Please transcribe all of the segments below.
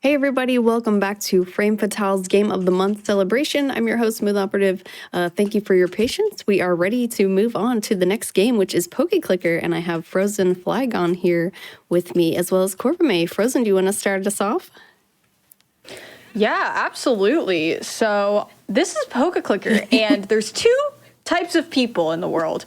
Hey everybody, welcome back to Frame Fatale's Game of the Month celebration. I'm your host, SmoothOperative. Thank you for your patience. We are ready to move on to the next game, which is Pokéclicker, and I have frozenflygone here with me, as well as Corvimae. Frozen, do you want to start us off? Yeah, absolutely. So this is Pokéclicker, and there's two types of people in the world.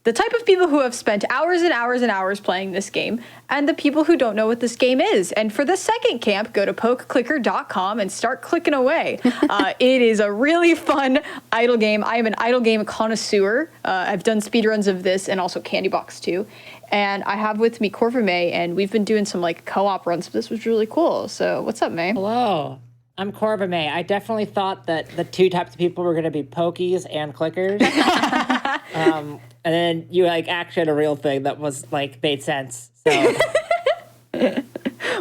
The type of people who have spent hours and hours and hours playing this game, and the people who don't know what this game is. And for the second camp, go to Pokéclicker.com and start clicking away. It is a really fun idle game. I am an idle game connoisseur. I've done speedruns of this and also Candy Box too. And I have with me Corvimae, and we've been doing some like co-op runs. This was really cool. So what's up, May? Hello. I'm Corvimae. I definitely thought that the two types of people were going to be pokies and clickers. And then you actually had a real thing that was made sense. So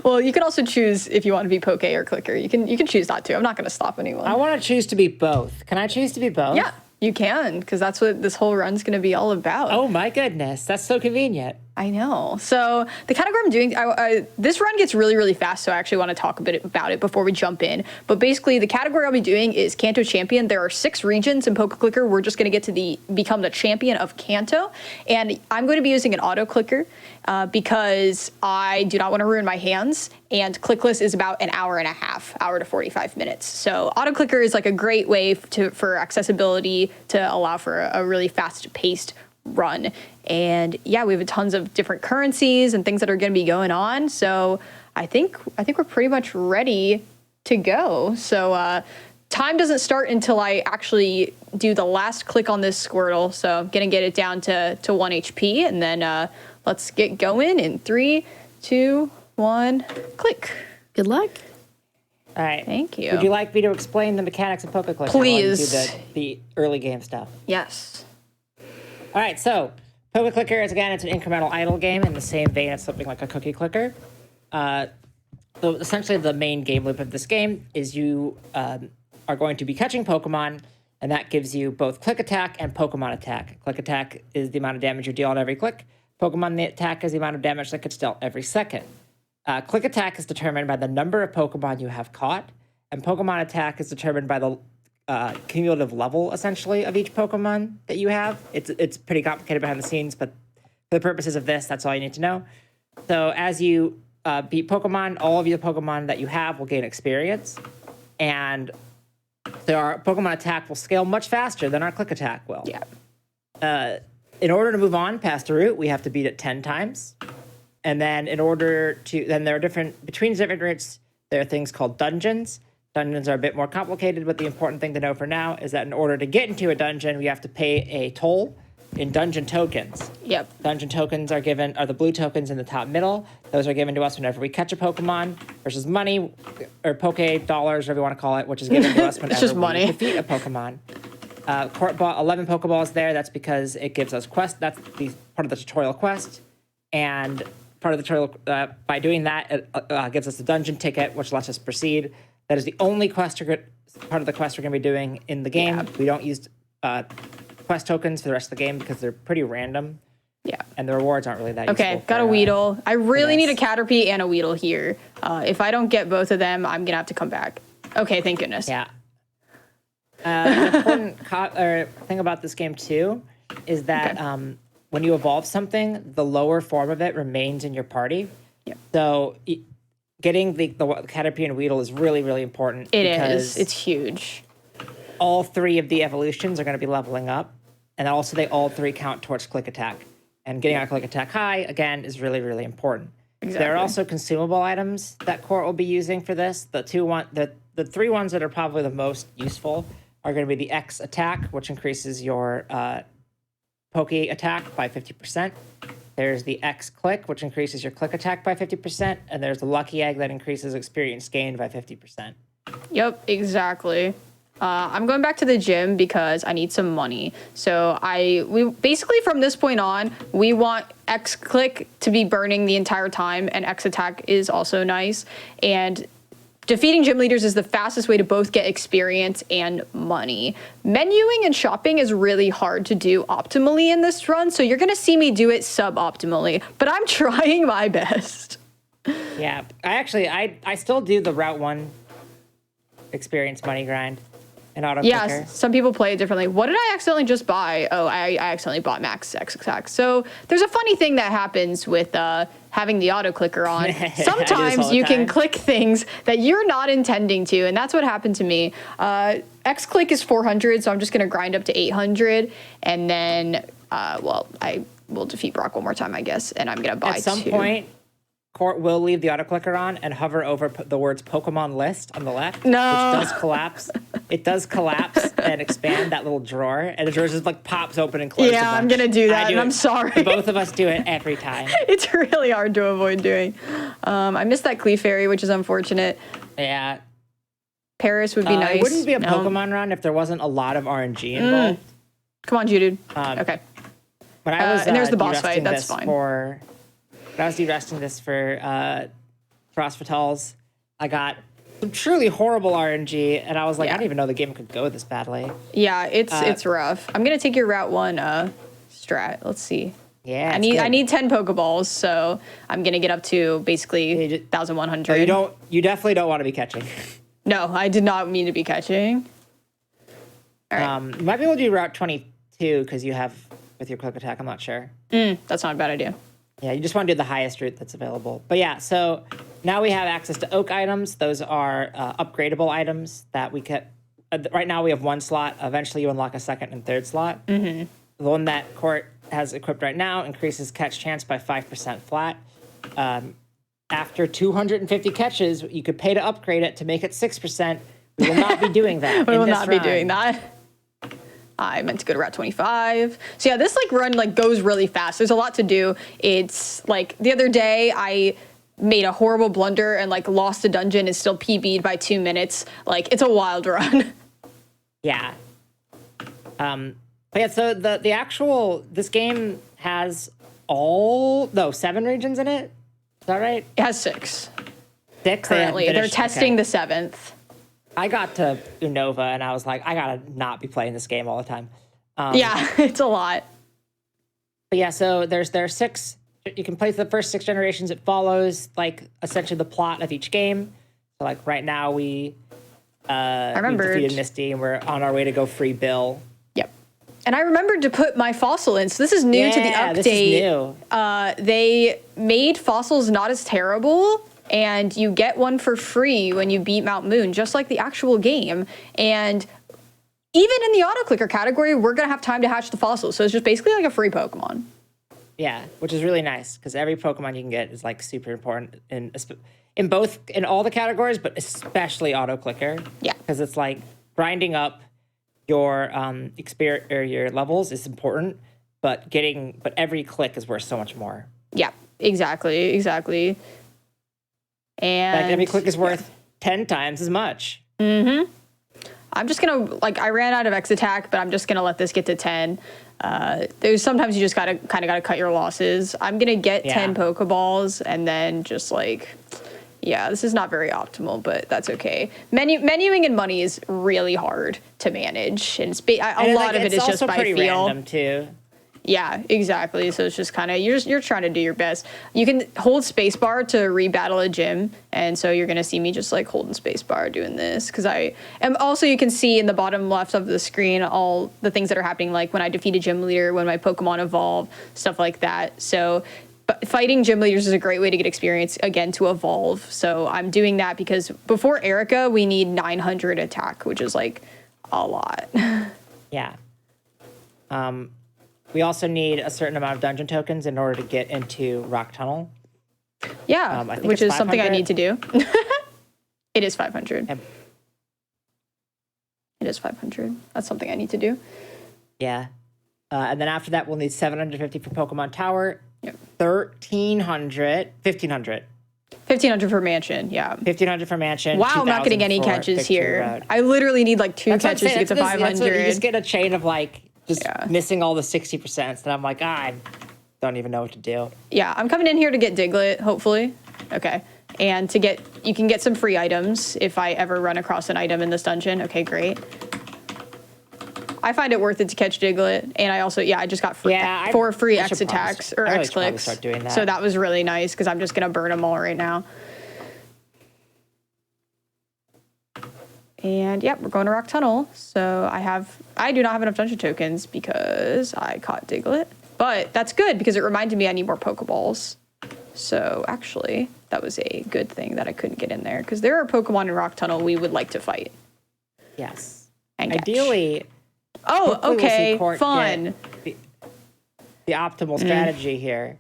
Well, you can also choose if you want to be poke or clicker. You can choose not to. I'm not going to stop anyone. I want to choose to be both. Can I choose to be both? Yeah, you can, because that's what this whole run's going to be all about. Oh my goodness, that's so convenient. I know. So the category I'm doing, this run gets really, really fast, so I actually want to talk a bit about it before we jump in. But basically, the category I'll be doing is Kanto Champion. There are 6 regions in Pokéclicker. We're just going to get to become the champion of Kanto. And I'm going to be using an auto clicker because I do not want to ruin my hands. And clickless is about an hour and a half, hour to 45 minutes. So auto clicker is like a great way for accessibility to allow for a really fast-paced run. And yeah, we have tons of different currencies and things that are going to be going on. So I think we're pretty much ready to go. So time doesn't start until I actually do the last click on this Squirtle. So I'm going to get it down to 1 HP, and then let's get going in 3, 2, 1, click. Good luck. All right. Thank you. Would you like me to explain the mechanics of Pokéclicker? Please. While you do the early game stuff. Yes. All right, so Pokéclicker is, again, it's an incremental idle game in the same vein as something like a cookie clicker. So essentially the main game loop of this game is you are going to be catching Pokemon, and that gives you both click attack and Pokemon attack. Click attack is the amount of damage you deal on every click. Pokemon attack is the amount of damage that gets dealt every second. Click attack is determined by the number of Pokemon you have caught, and Pokemon attack is determined by the cumulative level, essentially, of each Pokemon that you have. It's pretty complicated behind the scenes, but for the purposes of this, that's all you need to know. So as you beat Pokemon, all of your Pokemon that you have will gain experience, and our Pokemon attack will scale much faster than our click attack will. Yeah. In order to move on past the route, we have to beat it 10 times. And then then there are between different routes, there are things called dungeons. Dungeons are a bit more complicated, but the important thing to know for now is that in order to get into a dungeon, we have to pay a toll in dungeon tokens. Yep. Dungeon tokens are the blue tokens in the top middle. Those are given to us whenever we catch a Pokemon, versus money, or Poke dollars, whatever you want to call it, which is given to us whenever we defeat a Pokemon. Court bought 11 Pokeballs there. That's because it gives us quest. That's part of the tutorial quest. And part of the tutorial, by doing that, it gives us a dungeon ticket, which lets us proceed. That is the only part of the quest we're going to be doing in the game. Yeah. We don't use quest tokens for the rest of the game because they're pretty random. Yeah. And the rewards aren't really that useful. Okay, got a Weedle. I really need a Caterpie and a Weedle here. If I don't get both of them, I'm going to have to come back. Okay, thank goodness. Yeah. An important thing about this game, too, is that when you evolve something, the lower form of it remains in your party. Yep. So getting the Caterpie and Weedle is really, really important. It is. It's huge. All 3 of the evolutions are going to be leveling up, and also they all 3 count towards click attack. And getting our click attack high, again, is really, really important. Exactly. There are also consumable items that Court will be using for this. The 3 ones that are probably the most useful are going to be the X attack, which increases your Poke attack by 50%. There's the X click, which increases your click attack by 50%. And there's the Lucky Egg that increases experience gained by 50%. Yep, exactly. I'm going back to the gym because I need some money. So we basically, from this point on, we want X click to be burning the entire time, and X attack is also nice. And defeating gym leaders is the fastest way to both get experience and money. Menuing and shopping is really hard to do optimally in this run, so you're going to see me do it suboptimally, but I'm trying my best. Yeah, I still do the Route 1 experience money grind and auto Yeah, clicker. some people play it differently. What did I accidentally just buy? Oh, I accidentally bought Max X Attack. So there's a funny thing that happens with having the auto clicker on. Sometimes you can click things that you're not intending to, and that's what happened to me. X click is 400, so I'm just gonna grind up to 800, and then I will defeat Brock one more time, I guess, and I'm gonna buy At some point, Court will leave the auto clicker on and hover over the words Pokemon list on the left. No. Which does collapse. It does collapse and expand that little drawer, and the drawer just like pops open and closes. Yeah, I'm gonna do that, and I'm sorry. Both of us do it every time. It's really hard to avoid doing. I missed that Clefairy, which is unfortunate. Yeah. Paris would be nice. It wouldn't be a Pokemon run if there wasn't a lot of RNG involved. Come on, dude. Okay. When I was and there's the boss fight. That's fine. When I was de-resting this for Frost Fatals, I got some truly horrible RNG, and I was like, I didn't even know the game could go this badly. Yeah, it's rough. I'm gonna take your Route 1 strat. Let's see. Yeah, I need 10 Pokeballs, so I'm gonna get up to basically 1,100. You definitely don't want to be catching. No, I did not mean to be catching. All right. You might be able to do Route 22 because you have with your quick attack. I'm not sure. That's not a bad idea. Yeah, you just want to do the highest route that's available. But yeah, so now we have access to oak items. Those are upgradable items that we can. Right now we have one slot. Eventually you unlock a second and third slot. Mm-hmm. The one that Court has equipped right now increases catch chance by 5% flat. After 250 catches, you could pay to upgrade it to make it 6%. We will not be doing that. We will not be doing that. I meant to go to Route 25. So yeah, this run goes really fast. There's a lot to do. It's like the other day I made a horrible blunder and lost a dungeon and still PB'd by 2 minutes. It's a wild run. Yeah. But yeah, so the actual this game has 7 regions in it. Is that right? It has 6. 6 currently. They're testing the 7th. I got to Unova and I was like, I gotta not be playing this game all the time. Yeah, it's a lot. But yeah, so there are 6. You can play the first 6 generations. It follows essentially the plot of each game. So right now we defeated Misty and we're on our way to go free Bill. Yep. And I remembered to put my fossil in. So this is new to the update. This is new. They made fossils not as terrible. And you get one for free when you beat Mount Moon, just like the actual game. And even in the auto clicker category, we're going to have time to hatch the fossils. So it's just basically like a free Pokemon. Yeah, which is really nice because every Pokemon you can get is super important in all the categories, but especially auto clicker. Yeah. Because it's grinding up your experience or your levels is important, but every click is worth so much more. Yeah, exactly. And every click is worth 10 times as much. Mm-hmm. I'm just gonna I ran out of X attack, but I'm just gonna let this get to 10. There's sometimes you just gotta cut your losses. I'm gonna get 10 Pokeballs and then just this is not very optimal, but that's okay. Menuing and money is really hard to manage, and a lot of it is just by feel. It's also random too. Yeah, exactly. So it's just kind of you're trying to do your best. You can hold spacebar to rebattle a gym, and so you're gonna see me just holding spacebar doing this because I am. Also, you can see in the bottom left of the screen all the things that are happening, when I defeat a gym leader, when my Pokemon evolve, stuff like that. So, but fighting gym leaders is a great way to get experience again to evolve. So I'm doing that because before Erica, we need 900 attack, which is a lot. Yeah. We also need a certain amount of dungeon tokens in order to get into Rock Tunnel. Yeah, which is something I need to do. It is 500. It is 500. That's something I need to do. Yeah. And then after that, we'll need 750 for Pokemon Tower. Yep. 1,500 for Mansion, yeah. 1,500 for Mansion. Wow, I'm not getting any catches here. I literally need 2 catches to get to 500. You just get a chain of missing all the 60%. And I'm I don't even know what to do. Yeah, I'm coming in here to get Diglett, hopefully. Okay. And you can get some free items if I ever run across an item in this dungeon. Okay, great. I find it worth it to catch Diglett. And I also, I just got 4 free X attacks or X clicks. Start doing that. So that was really nice because I'm just going to burn them all right now. And yep, we're going to Rock Tunnel. So I do not have enough dungeon tokens because I caught Diglett. But that's good because it reminded me I need more Pokeballs. So actually, that was a good thing that I couldn't get in there because there are Pokemon in Rock Tunnel we would like to fight. Yes. And catch. Ideally. Oh, okay. We'll see Court Fun. the optimal strategy here,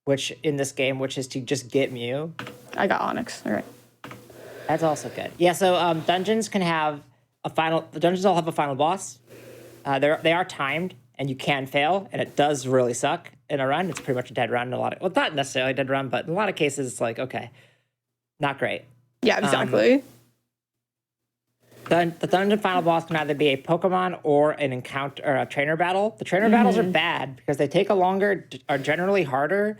which in this game, which is to just get Mew. I got Onyx. All right. That's also good. Yeah, so dungeons can have the dungeons all have a final boss. They are timed, and you can fail, and it does really suck in a run. It's pretty much a dead run in a lot of, well, not necessarily a dead run, but in a lot of cases, it's like, okay, not great. Yeah, exactly. The dungeon final boss can either be a Pokemon or an encounter or a trainer battle. The trainer battles are bad because they take are generally harder,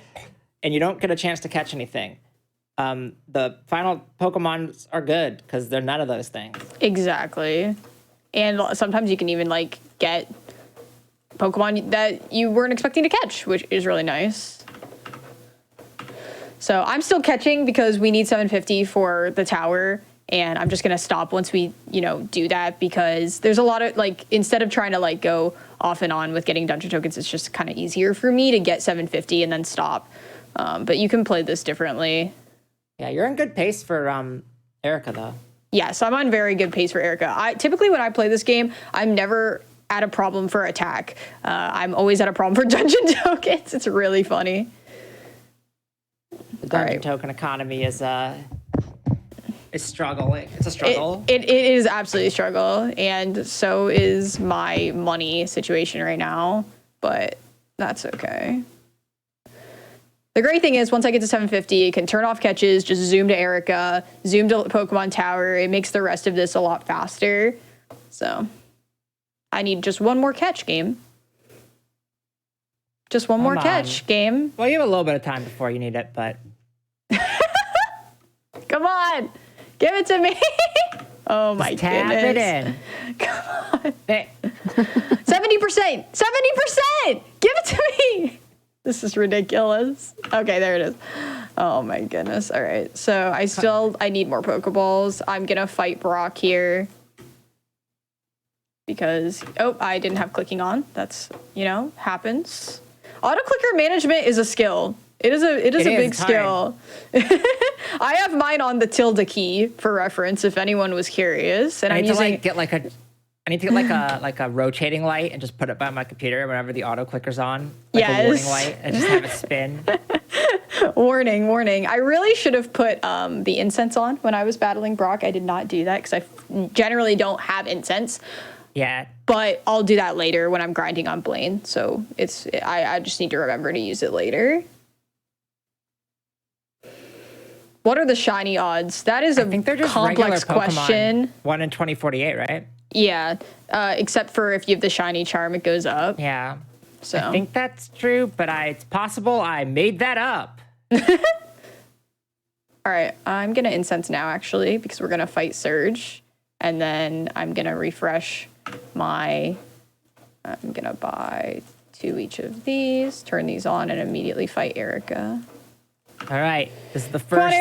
and you don't get a chance to catch anything. The final Pokemon are good because they're none of those things. Exactly. And sometimes you can even like get Pokemon that you weren't expecting to catch, which is really nice. So I'm still catching because we need 750 for the tower, and I'm just gonna stop once we, do that because there's a lot of like, instead of trying to like go off and on with getting dungeon tokens, it's just kind of easier for me to get 750 and then stop. But you can play this differently. Yeah, you're in good pace for Erica, though. Yes, I'm on very good pace for Erica. Typically, when I play this game, I'm never at a problem for attack. I'm always at a problem for dungeon tokens. It's really funny. The dungeon token economy is struggling. It's a struggle. It is absolutely a struggle, and so is my money situation right now. But that's okay. The great thing is, once I get to 750, I can turn off catches, just zoom to Erica, zoom to Pokemon Tower. It makes the rest of this a lot faster. So, I need just one more catch, game. Just one more catch, game. Well, you have a little bit of time before you need it, but... Come on! Give it to me! Oh my tap goodness. It in. Come on. 70%! 70%! Give it to me! This is ridiculous. Okay, there it is. Oh my goodness. All right. So I need more Pokeballs. I'm going to fight Brock here. Because, I didn't have clicking on. That's, happens. Auto clicker management is a skill. It is a big skill. I have mine on the tilde key for reference, if anyone was curious. And I need to get like a rotating light and just put it by my computer whenever the auto clicker's on. Like a warning light and just have it spin. Warning. I really should have put the incense on when I was battling Brock. I did not do that because I generally don't have incense. Yeah. But I'll do that later when I'm grinding on Blaine. So I just need to remember to use it later. What are the shiny odds? That is a complex question. 1 in 2048, right? Yeah, except for if you have the shiny charm, it goes up. Yeah. So I think that's true, but it's possible I made that up. All right, I'm going to incense now, actually, because we're going to fight Surge. And then I'm going to refresh I'm going to buy 2 each of these, turn these on, and immediately fight Erica. All right, this is the first,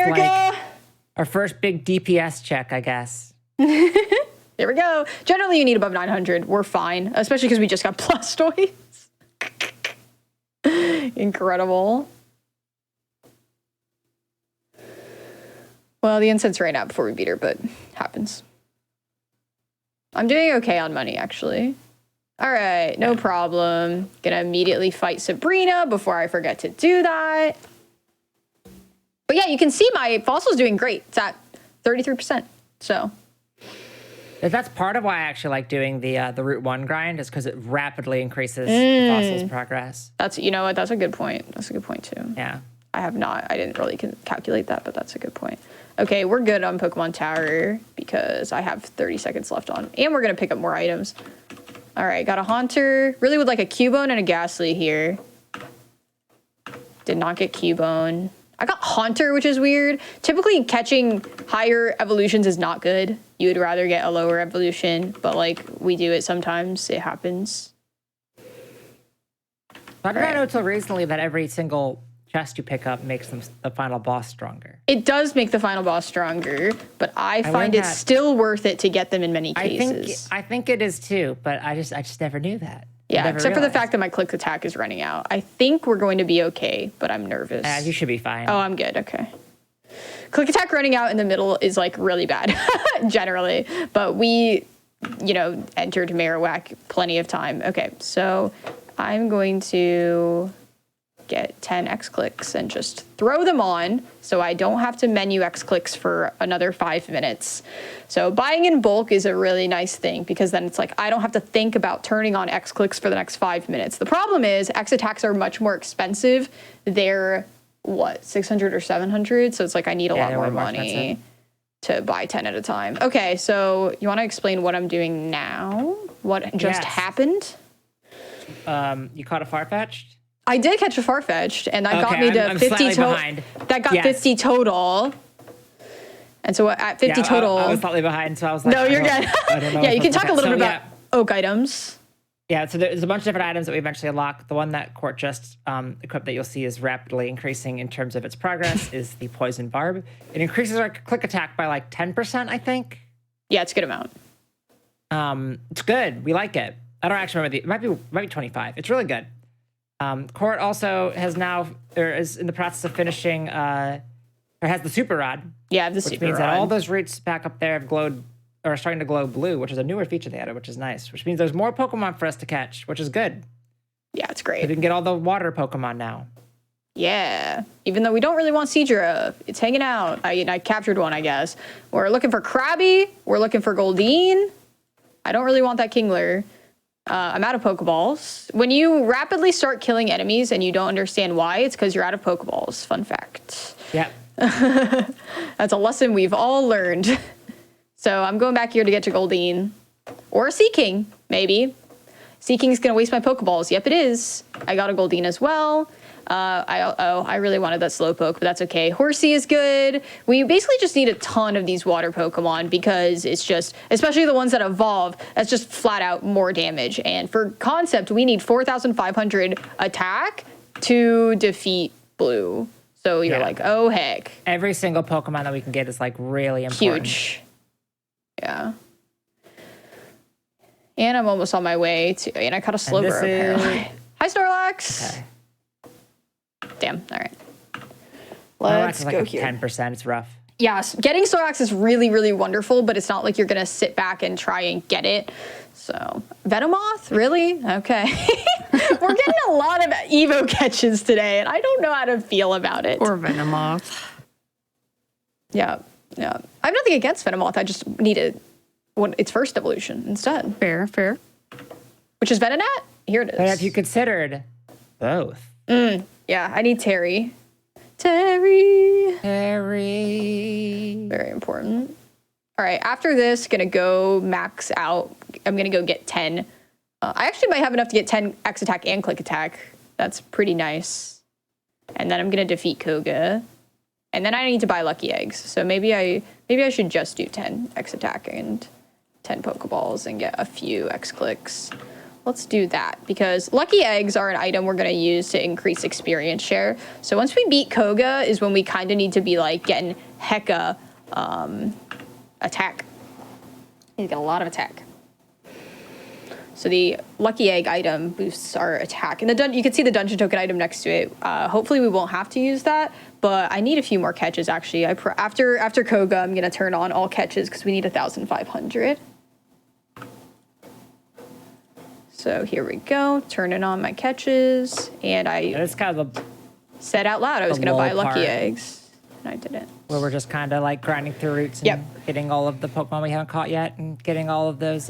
our first big DPS check, I guess. There we go. Generally, you need above 900. We're fine, especially because we just got Blastoise. Incredible. Well, the incense ran out before we beat her, but happens. I'm doing okay on money, actually. All right, no problem. Gonna immediately fight Sabrina before I forget to do that. But yeah, you can see my Fossil's doing great. It's at 33%, so... That's part of why I actually like doing the Route 1 grind, is because it rapidly increases the Fossil's progress. That's, you know what, that's a good point. That's a good point, too. Yeah. I didn't really calculate that, but that's a good point. Okay, we're good on Pokemon Tower because I have 30 seconds left on. And we're going to pick up more items. All right, got a Haunter. Really would like a Cubone and a Ghastly here. Did not get Cubone. I got Haunter, which is weird. Typically, catching higher evolutions is not good. You would rather get a lower evolution, but like we do it sometimes. It happens. I did not know until recently that every single chest you pick up makes the final boss stronger. It does make the final boss stronger, but I find it still worth it to get them in many cases. I think it is too, but I just never knew that. Yeah, except for the fact that my click attack is running out. I think we're going to be okay, but I'm nervous. You should be fine. Oh, I'm good. Okay. Click attack running out in the middle is like really bad generally, but we, entered Marowak plenty of time. Okay, so I'm going to get 10 X clicks and just throw them on so I don't have to menu X clicks for another 5 minutes. So buying in bulk is a really nice thing because then it's like I don't have to think about turning on X clicks for the next 5 minutes. The problem is X attacks are much more expensive. They're 600 or 700? So it's like I need a lot more money to buy 10 at a time. Okay, so you want to explain what I'm doing now? What just happened? You caught a Farfetch'd? I did catch a Farfetch'd, and that got me to 50 total. That got 50 total. And so at 50 total... I was slightly behind, so I was like... No, you're good. Yeah, you can talk a little bit about oak items. Yeah, so there's a bunch of different items that we eventually unlock. The one that Court just equipped that you'll see is rapidly increasing in terms of its progress is the Poison Barb. It increases our click attack by like 10%, I think. Yeah, it's a good amount. It's good. We like it. I don't actually remember it might be 25. It's really good. Court also has now, or is in the process of finishing, or has the Super Rod. Yeah, the Super Rod. Which means that all those roots back up there have glowed, or are starting to glow blue, which is a newer feature they added, which is nice. Which means there's more Pokemon for us to catch, which is good. Yeah, it's great. We can get all the water Pokemon now. Yeah, even though we don't really want Seadra. It's hanging out. I captured one, I guess. We're looking for Krabby. We're looking for Goldeen. I don't really want that Kingler. I'm out of Pokeballs. When you rapidly start killing enemies and you don't understand why, it's because you're out of Pokeballs. Fun fact. Yeah. That's a lesson we've all learned. So I'm going back here to get to Goldeen. Or a Seaking, maybe. Seaking's going to waste my Pokeballs. Yep, it is. I got a Goldeen as well. I really wanted that Slowpoke, but that's okay. Horsey is good. We basically just need a ton of these water Pokemon because it's just, especially the ones that evolve, that's just flat out more damage. And for concept, we need 4,500 attack to defeat Blue. So you're like, oh heck. Every single Pokemon that we can get is like really important. Huge. Yeah. And I'm almost on my way to, and I caught a Slowbro apparently. Hi, Snorlax. Okay. Damn. All right. Let's go here. 10%. It's rough. Yes. Getting Snorlax is really, really wonderful, but it's not like you're going to sit back and try and get it. So, Venomoth? Really? Okay. We're getting a lot of Evo catches today, and I don't know how to feel about it. Or Venomoth. Yeah. Yeah. I have nothing against Venomoth. I just needed its first evolution instead. Fair. Which is Venonat? Here it is. But have you considered both? Yeah, I need Terry. Terry. Very important. All right, after this, gonna go max out. I'm gonna go get 10. I actually might have enough to get 10 X attack and click attack. That's pretty nice. And then I'm gonna defeat Koga. And then I need to buy lucky eggs. So maybe I should just do 10 X attack and 10 Pokeballs and get a few X clicks. Let's do that because lucky eggs are an item we're going to use to increase experience share. So once we beat Koga is when we kind of need to be like getting hecka attack. He's got a lot of attack. So the lucky egg item boosts our attack. And you can see the dungeon token item next to it. Hopefully we won't have to use that, but I need a few more catches actually. After Koga, I'm going to turn on all catches because we need 1,500. So here we go, turning on my catches, and it's kind of said out loud I was going to buy lucky eggs, and I didn't. Where we're just kind of like grinding through roots and getting all of the Pokemon we haven't caught yet, and getting all of those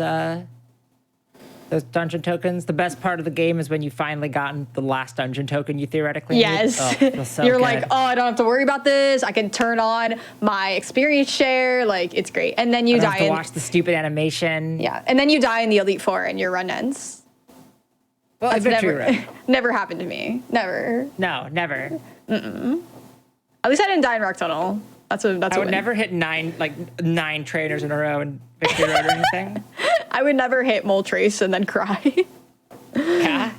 dungeon tokens. The best part of the game is when you finally gotten the last dungeon token you theoretically need. Oh, so You're good. like, oh, I don't have to worry about this. I can turn on my experience share. Like, it's great. And then you die. Have to watch the stupid animation. Yeah, and then you die in the Elite Four, and your run ends. Well, That's never happened to me. Never. No, never. At least I didn't die in Rock Tunnel. That's a I would never hit 9 trainers in a row in Victory Road or anything. I would never hit Moltres and then cry. Yeah.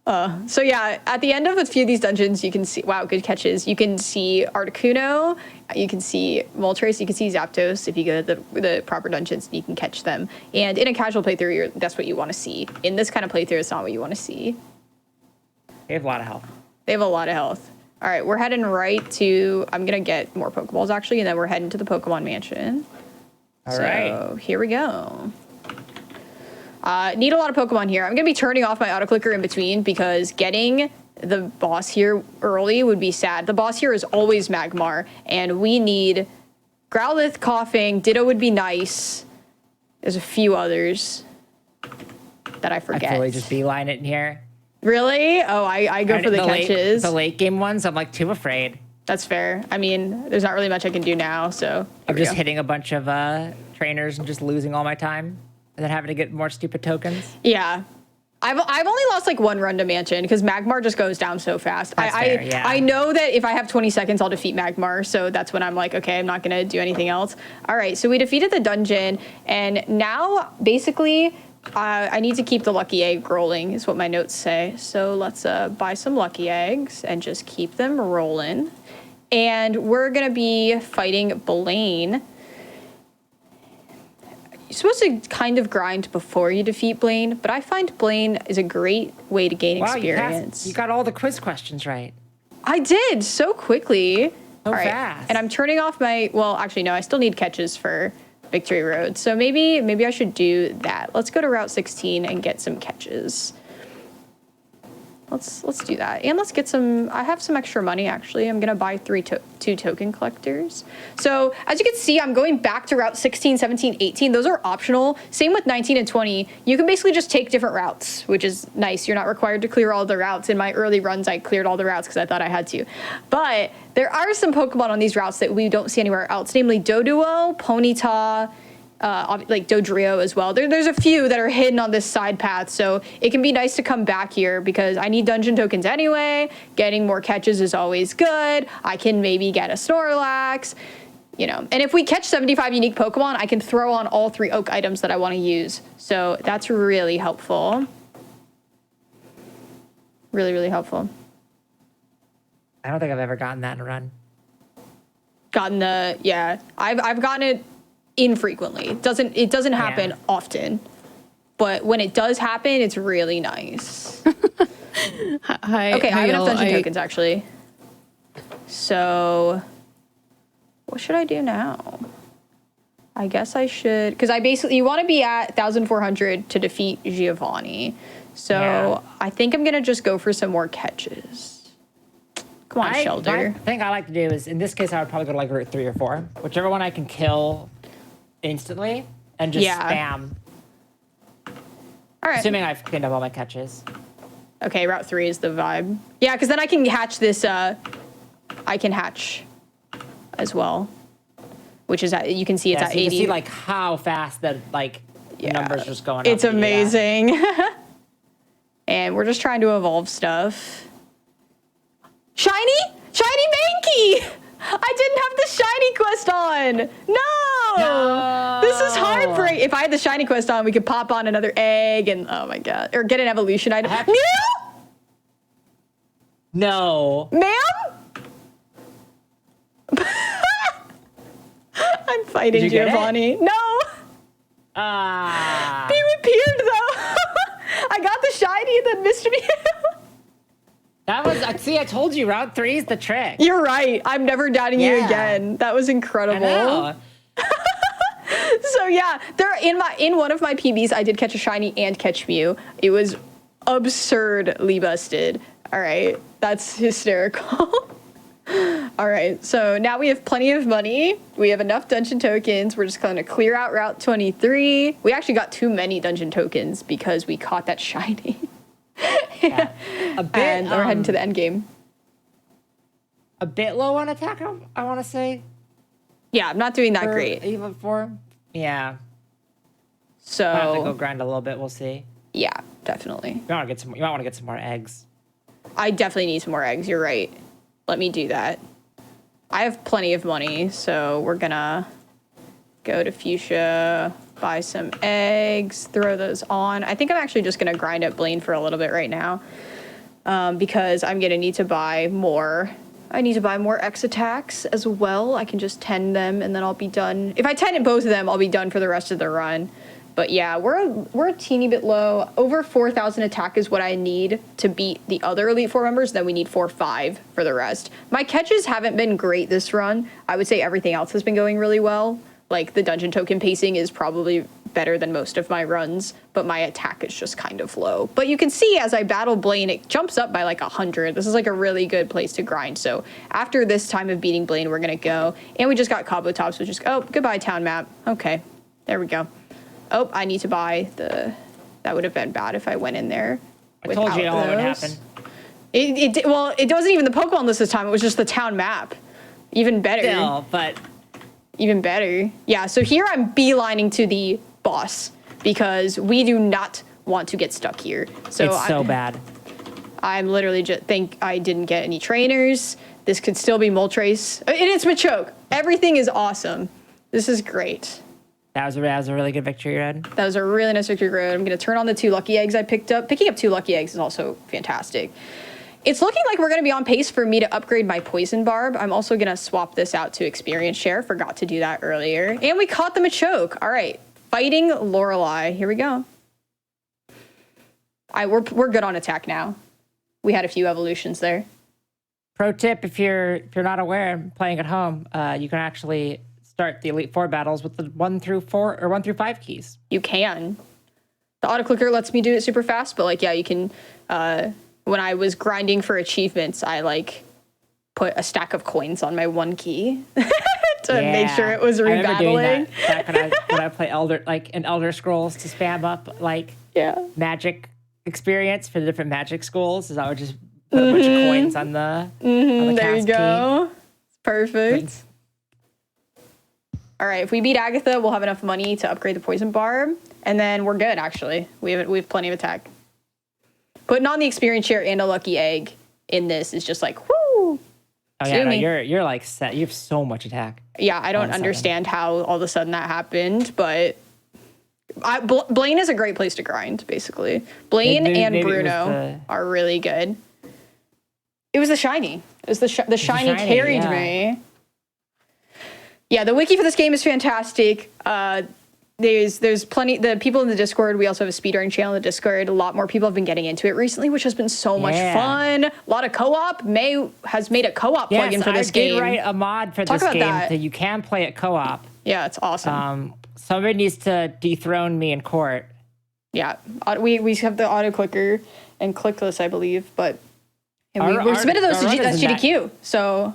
So yeah, at the end of a few of these dungeons, you can see, wow, good catches. You can see Articuno, you can see Moltres, you can see Zapdos. If you go to the proper dungeons, you can catch them. And in a casual playthrough, that's what you want to see. In this kind of playthrough, it's not what you want to see. They have a lot of health. They have a lot of health. All right, we're heading right to, I'm going to get more Pokeballs actually, and then we're heading to the Pokemon Mansion. All right. So here we go. Need a lot of Pokemon here. I'm going to be turning off my auto-clicker in between because getting the boss here early would be sad. The boss here is always Magmar, and we need Growlithe, Coughing, Ditto would be nice. There's a few others that I forget. I totally just beeline it in here. Really? Oh, I go for the catches. The late game ones, I'm like too afraid. That's fair. I mean, there's not really much I can do now, so. I'm just hitting a bunch of trainers and just losing all my time. And then having to get more stupid tokens. Yeah. I've only lost like one run to Mansion because Magmar just goes down so fast. That's fair, yeah. I know that if I have 20 seconds, I'll defeat Magmar. So that's when I'm like, okay, I'm not going to do anything else. All right, so we defeated the dungeon. And now, basically, I need to keep the Lucky Egg rolling is what my notes say. So let's buy some Lucky Eggs and just keep them rolling. And we're going to be fighting Blaine. You're supposed to kind of grind before you defeat Blaine, but I find Blaine is a great way to gain experience. You got all the quiz questions right. I did so quickly. So fast. And I'm turning off my, well, actually, no, I still need catches for Victory Road. So maybe I should do that. Let's go to Route 16 and get some catches. Let's do that. And let's get some, I have some extra money, actually. I'm going to buy two token collectors. So as you can see, I'm going back to Route 16, 17, 18. Those are optional. Same with 19 and 20. You can basically just take different routes, which is nice. You're not required to clear all the routes. In my early runs, I cleared all the routes because I thought I had to. But there are some Pokemon on these routes that we don't see anywhere else, namely Doduo, Ponyta, like Dodrio as well. There's a few that are hidden on this side path, so it can be nice to come back here because I need dungeon tokens anyway. Getting more catches is always good. I can maybe get a Snorlax, you know. And if we catch 75 unique Pokemon, I can throw on all 3 Oak items that I want to use. So that's really helpful. Really, really helpful. I don't think I've ever gotten that in a run. Yeah, I've gotten it infrequently. It doesn't happen often, but when it does happen, it's really nice. Hi. Okay, I have enough dungeon I- tokens actually. So what should I do now? I guess I should, because you want to be at 1,400 to defeat Giovanni. So Yeah. I think I'm gonna just go for some more catches. Come on, Shelter. The thing I like to do is, in this case, I would probably go to like Route 3 or 4. Whichever one I can kill instantly and just spam. All right. Assuming I've cleaned up all my catches. Okay, Route 3 is the vibe. Yeah, because then I can hatch this, I can hatch as well, which is at, you can see it's at so you 80. can see like how fast the numbers just going up. It's amazing. And we're just trying to evolve stuff. Shiny Mankey! I didn't have the shiny quest on. No! This is heartbreak. If I had the shiny quest on, we could pop on another egg and oh my god, or get an evolution item. Mew? No. Ma'am? I'm fighting Did you get Giovanni. No. He appeared though. I got the shiny and then missed me. That was, see, I told you, Route 3 is the trick. You're right. I'm never doubting you again. That was incredible. I know. So yeah, in one of my PBs, I did catch a shiny and catch Mew. It was absurdly busted. All right, that's hysterical. All right, so now we have plenty of money. We have enough dungeon tokens. We're just going to clear out Route 23. We actually got too many dungeon tokens because we caught that shiny. Yeah. A bit, and we're heading to the end game. A bit low on attack, I want to say. Yeah, I'm not doing that great. Even for, yeah. So I have to go grind a little bit. We'll see. Yeah, definitely. You might want to get some more eggs. I definitely need some more eggs. You're right. Let me do that. I have plenty of money, so we're gonna go to Fuchsia, buy some eggs, throw those on. I think I'm actually just gonna grind up Blaine for a little bit right now. because I'm going to need to buy more. I need to buy more X attacks as well. I can just 10 them and then I'll be done. If I 10 both of them, I'll be done for the rest of the run. But yeah, we're a teeny bit low. Over 4,000 attack is what I need to beat the other Elite Four members. Then we need 4-5 for the rest. My catches haven't been great this run. I would say everything else has been going really well. Like the dungeon token pacing is probably better than most of my runs, but my attack is just kind of low. But you can see as I battle Blaine, it jumps up by like 100. This is like a really good place to grind. So after this time of beating Blaine, we're gonna go. And we just got Cabo Tops, which is, oh, goodbye town map. Okay, there we go. Oh, I need to buy that would have been bad if I went in there. I told you all would happen. Well, it wasn't even the Pokemon list this time. It was just the town map. Even better. Still, but even better. Yeah, so here I'm beelining to the boss because we do not want to get stuck here. So it's so bad. I'm literally just think I didn't get any trainers. This could still be Moltres. And it's Machoke. Everything is awesome. This is great. That was a really good victory road. That was a really nice victory road. I'm going to turn on the 2 lucky eggs I picked up. Picking up 2 lucky eggs is also fantastic. It's looking like we're going to be on pace for me to upgrade my Poison Barb. I'm also going to swap this out to Experience Share. Forgot to do that earlier. And we caught the Machoke. All right. Fighting Lorelei. Here we go. We're good on attack now. We had a few evolutions there. Pro tip, if you're not aware, playing at home, you can actually start the Elite Four battles with the 1 through 4 or 1 through 5 keys. You can. The auto clicker lets me do it super fast, but like, yeah, you can, when I was grinding for achievements, I like put a stack of coins on my 1 key to make sure it was rebattling. I remember doing that back when I play Elder Scrolls to spam up magic experience for the different magic schools. Is I would just put a bunch of coins on the there you cast go. key. Perfect. All right, if we beat Agatha, we'll have enough money to upgrade the Poison Barb, and then we're good, actually. We have plenty of attack. Putting on the Experience Share and a Lucky Egg in this is just like, whoo! Oh, yeah, no, you're like set. You have so much attack. Yeah, I don't understand how all of a sudden that happened, but Blaine is a great place to grind, basically. Blaine and Bruno are really good. It was the shiny. It was the shiny carried me. Yeah, the wiki for this game is fantastic. There's plenty, the people in the Discord, we also have a speedrun channel in the Discord. A lot more people have been getting into it recently, which has been so much fun. A lot of co-op. May has made a co-op plugin for this game. I did write a mod for this game that you can play it co-op. Yeah, it's awesome. Somebody needs to dethrone me in court. Yeah, we have the auto clicker and clickless, I believe, but we submitted those to GDQ, so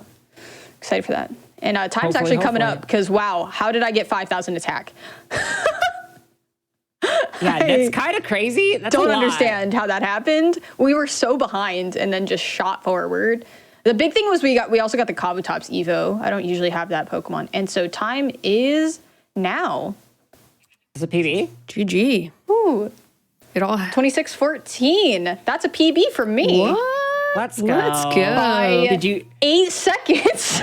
excited for that. And time's actually coming up because, wow, how did I get 5,000 attack? Yeah, that's kind of crazy. That's don't understand how that happened. We were so behind and then just shot forward. The big thing was we also got the Kabutops Evo. I don't usually have that Pokemon. And so time is now. Is it PB? GG. Ooh. It all 26-14. That's a PB for me. What? Let's go. Let's go. By 8 seconds.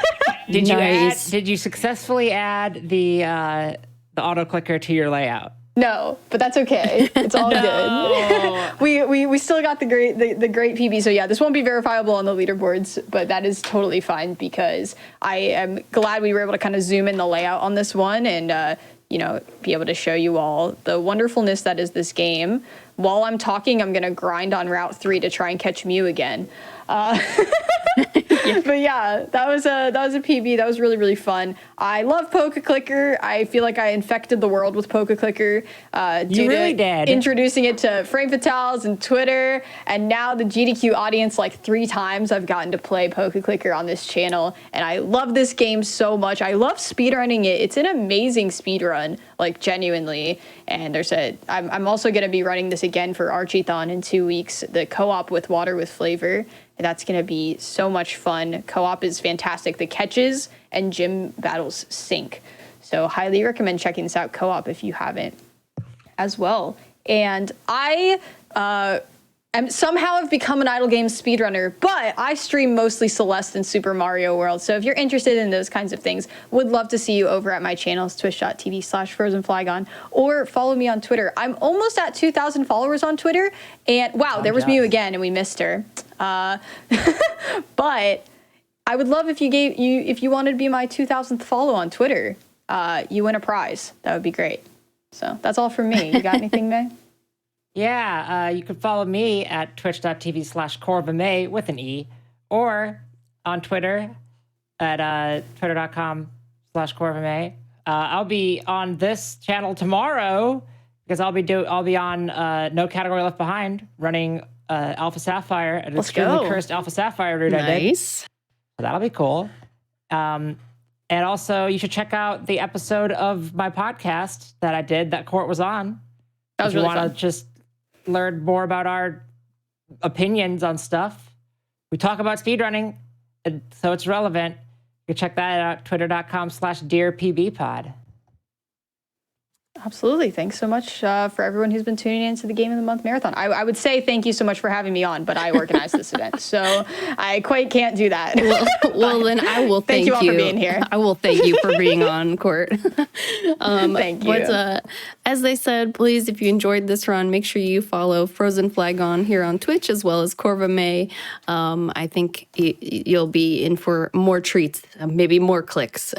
Did you successfully add the auto clicker to your layout? No, but that's okay. It's all good. We still got the great PB. So yeah, this won't be verifiable on the leaderboards, but that is totally fine because I am glad we were able to kind of zoom in the layout on this one and be able to show you all the wonderfulness that is this game. While I'm talking, I'm gonna grind on Route 3 to try and catch Mew again. But yeah, that was a PB. That was really, really fun. I love Pokéclicker. I feel like I infected the world with Pokéclicker. You really did. Introducing it to Frame Fatales and Twitter, and now the GDQ audience, like 3 times I've gotten to play Pokéclicker on this channel, and I love this game so much. I love speedrunning it. It's an amazing speedrun, like genuinely. And I'm also going to be running this again for Archithon in 2 weeks, the co-op with Water with Flavor. That's going to be so much fun. Co-op is fantastic. The catches and gym battles sync. So highly recommend checking this out, co-op, if you haven't as well. And I somehow have become an idle games speedrunner, but I stream mostly Celeste and Super Mario World. So if you're interested in those kinds of things, would love to see you over at my channels, twitch.tv/frozenflygone, or follow me on Twitter. I'm almost at 2,000 followers on Twitter, and wow, there was Mew again, and we missed her. But I would love if you wanted to be my 2,000th follow on Twitter. You win a prize. That would be great. So that's all from me. You got anything, May? Yeah, you can follow me at twitch.tv/Corvimae with an E, or on Twitter at twitter.com/Corvimae. I'll be on this channel tomorrow because I'll be on No Category Left Behind, running Alpha Sapphire, an extremely cursed Alpha Sapphire route I did. Nice. So that'll be cool. And also, you should check out the episode of my podcast that I did that Court was on. That was really fun. If you want to just learn more about our opinions on stuff, we talk about speedrunning, so it's relevant. You can check that out at twitter.com/DearPBpod. Absolutely. Thanks so much for everyone who's been tuning in to the Game of the Month Marathon. I would say thank you so much for having me on, but I organized this event, so I quite can't do that. Well, then I will thank you all for being here. I will thank you for being on, Court. Thank you. But, as they said, please, if you enjoyed this run, make sure you follow Frozenflygone here on Twitch, as well as Corvimae. I think you'll be in for more treats, maybe more clicks.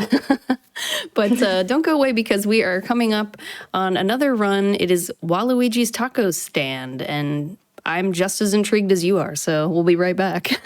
But don't go away, because we are coming up on another run. It is Waluigi's Taco Stand, and I'm just as intrigued as you are, so we'll be right back.